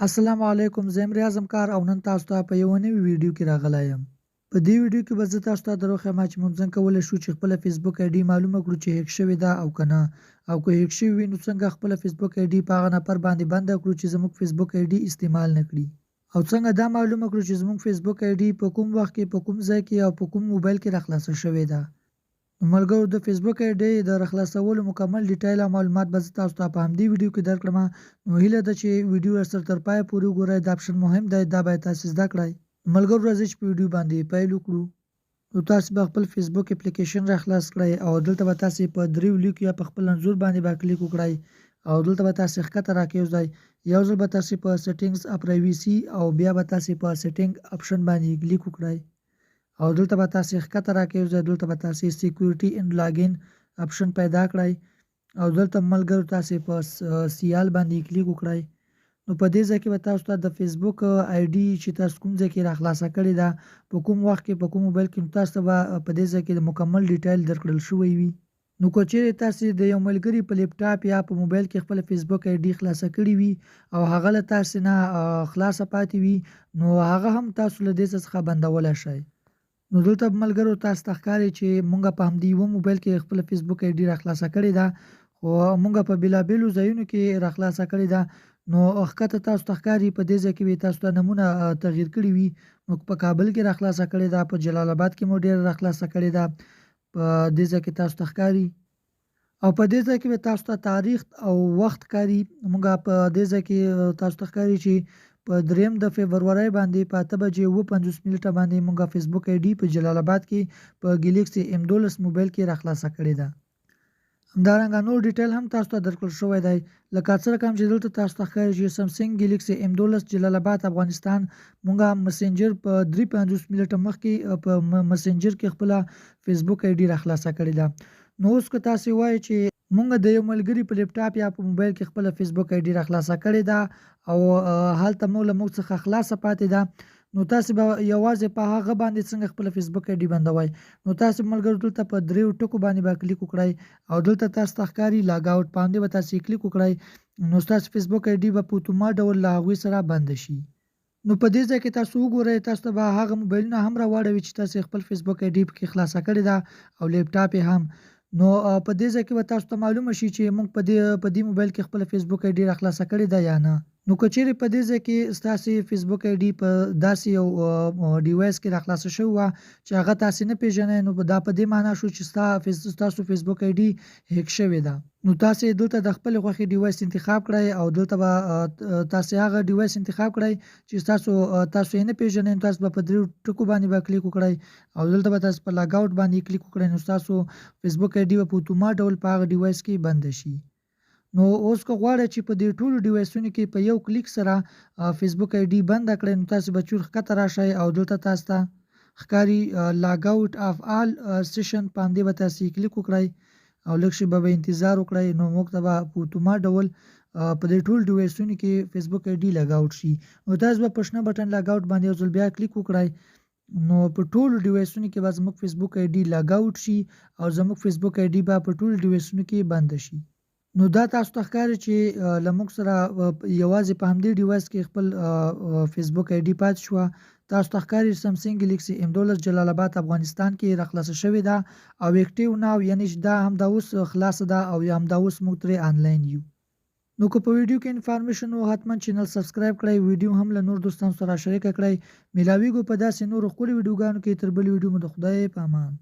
السلام علیکم، زه یم ریاض کار او نن تاسو ته په یوه نوي ویډیو کې راغلی یم. په دې ویډیو کې به زه تاسو ته دروښیم چې موږ څنګه کولی شو چې خپله فیسبوک آی ډي معلومه کړو چې هیک شوې ده او که نه، او که هیک شوې وي نو څنګه خپله فیسبوک آی ډي په هغه نفر باندې بنده کړو چې زموږ فیسبوک آی ډي استعمال نه کړي، او څنګه دا معلومه کړو چې زموږ فیسبوک آی ډي په کوم وخت کې، په کوم ځای کې او په کوم موبایل کې راخلاصه شوې ده. نو ملګرو، د فیسبوک آی ډي د راخلاصولو مکمل ډیټیل او معلومات به زه تاسو ته په همدې ویډیو کې درکړم. نو هیله ده چې ویډیو ورسره تر پایه پورې وګورئ. دا اپشن مهم دی، دا باید تاسې زده کړئ. ملګرو، راځئ چې په ویډیو باندې پیل وکړو. نو تاسې به خپل فیسبوک اپلیکیشن راخلاص کړئ او دلته به تاسې په دریو لیکو یا په خپل انځور باندې به کلیک وکړئ او دلته به تاسې ښکته راکېږدئ. یو ځل به تاسې په سیټینګز او پرایویسي او بیا به تاسې په سیټینګ اپشن باندې کلیک وکړئ او دلته به تاسې ښکته راکېږدئ. دلته به تاسې سیکیورټي اینډ لاګین اپشن پیدا کړئ او دلته ملګرو تاسې په سیال باندې کلیک وکړئ. نو په دې ځای کې به تاسو ته د فیسبوک آی ډي چې تاسو کوم ځای کې راخلاصه کړې ده، په کوم وخت کې، په کوم موبایل کې، نو تاسو ته به په دې ځای کې د مکمل ډیټیل درکړل شوی وي. نو که چیرې تاسې د یو ملګري په لیپټاپ یا په موبایل کې خپله فیسبوک آی ډي خلاصه کړې وي او هغه له تاسې نه خلاصه پاتې وي، نو هغه هم تاسو له دې څخه بندولی شئ. نو دلته ملګرو تاسو ته ښکاري چې مونږ په همدې یوه موبایل کې خپله فیسبوک آی ډي راخلاصه کړې ده، خو مونږ په بېلابېلو ځایونو کې راخلاصه کړې ده. نو ښکته تاسو ته ښکاري، په دې ځای کې به تاسو ته نمونه تغییر کړي وي. موږ په کابل کې راخلاصه کړې ده، په جلال آباد کې مو ډېره راخلاصه کړې ده، په دې ځای کې تاسو ته ښکاري، او په دې ځای کې به تاسو ته تاریخ او وخت ښکاري. مونږ په دې ځای کې تاسو ته ښکاري چې په 3 د فبرورۍ باندې په 8:50 باندې مونږ فیسبوک آی ډي په جلال آباد کې په ګلیکسي M12 موبایل کې راخلاصه کړې ده. همدارنګه نور ډیټیل هم تاسو ته درکړل شوی دی، لکه څه رقم چې دلته تاسو ته ښکاري چې سمسنګ ګلیکسي M12 جلال آباد افغانستان. مونږ مسنجر په 53 منټه مخکې په مسنجر کې خپله فیسبوک آی ډي راخلاصه کړې ده. نو اوس که تاسې وایئ چې مونږ د یو ملګري په لیپټاپ یا په موبایل کې خپله فیسبوک آی ډي راخلاصه کړې ده او هلته مو له موږ څخه خلاصه پاتې ده، نو تاسې به یوازې په هغه باندې څنګه خپله فیسبوک آی ډي بندوئ. نو تاسې ملګرو دلته په 3 ټکو باندې به کلیک وکړئ او دلته تاسو ته ښکاري لاګ آوټ، په همدې به تاسې کلیک وکړئ. نو ستاسو فیسبوک آی ډي به په اتومات ډول له هغوی سره بنده شي. نو په دې ځای کې تاسو وګورئ، تاسو ته به هغه موبایلونه هم راواړوي چې تاسې خپل فیسبوک آی ډي پکې خلاصه کړې ده او لیپټاپ یې هم. نو په دې ځای کې به تاسو ته معلومه شي چې موږ په دې موبایل کې خپله فیسبوک آی ډي راخلاصه کړې ده یا نه. نو که چیرې په دې ځای کې ستاسې فیسبوک آی ډي په داسې یو ډیوایس کې راخلاصه شوې وه چې هغه تاسې نه پېژنئ، نو دا په دې معنا شو چې ستاسو فیسبوک آی ډي هیک شوې ده. نو تاسې دلته د خپلې خوښې ډیوایس انتخاب کړئ او دلته به تاسې هغه ډیوایس انتخاب کړئ چې تاسو یې نه پېژنئ. نو تاسو به په 3 ټکو باندې به کلیک وکړئ او دلته به تاسو په لاګ آوټ باندې کلیک وکړئ. نو ستاسو فیسبوک آی ډي به په اتومات ډول په هغه ډیوایس کې بنده شي. نو اوس که غواړئ چې په دې ټولو ډیوایسونو کې په یو کلیک سره فیسبوک آی ډي بنده کړئ، نو تاسې به چور ښکته راشئ او دلته تاسو ته ښکاري لاګ آوټ اف آل سیشن، په همدې به تاسې کلیک وکړئ او لږ شېبه به انتظار وکړئ. نو موږ ته به په اتومات ډول په دې ټول ډیوایسونو کې فیسبوک آی ډي لاګ آوټ شي. نو تاسو به په شنه بټن لاګ آوټ باندې یو ځل بیا کلیک وکړئ. نو په ټولو ډیوایسونو کې به زموږ فیسبوک آی ډي لاګ آوټ شي او زموږ فیسبوک آی ډي به په ټولو ډیوایسونو کې بنده شي. نو دا تاسو ته ښکاري چې له موږ سره یوازې په همدې ډیوایس کې خپل فیسبوک آی ډي پاتې شوه. تاسو ته ښکاري سمسنګ ګلیکسي M12 جلال آباد افغانستان کې راخلاصه شوې ده او اکټیو ناو، یعنې چې دا همدا اوس خلاصه ده او همدا اوس موږ ترې آنلاین یو. نو که په ویډیو کې انفارمیشن وو، حتما چینل سبسکرایب کړئ، ویډیو هم له نور دوستانو سره شریکه کړئ. میلاویږو په داسې نورو ښکلو ویډیوګانو کې. تر بلې ویډیو مو د خدای په امان.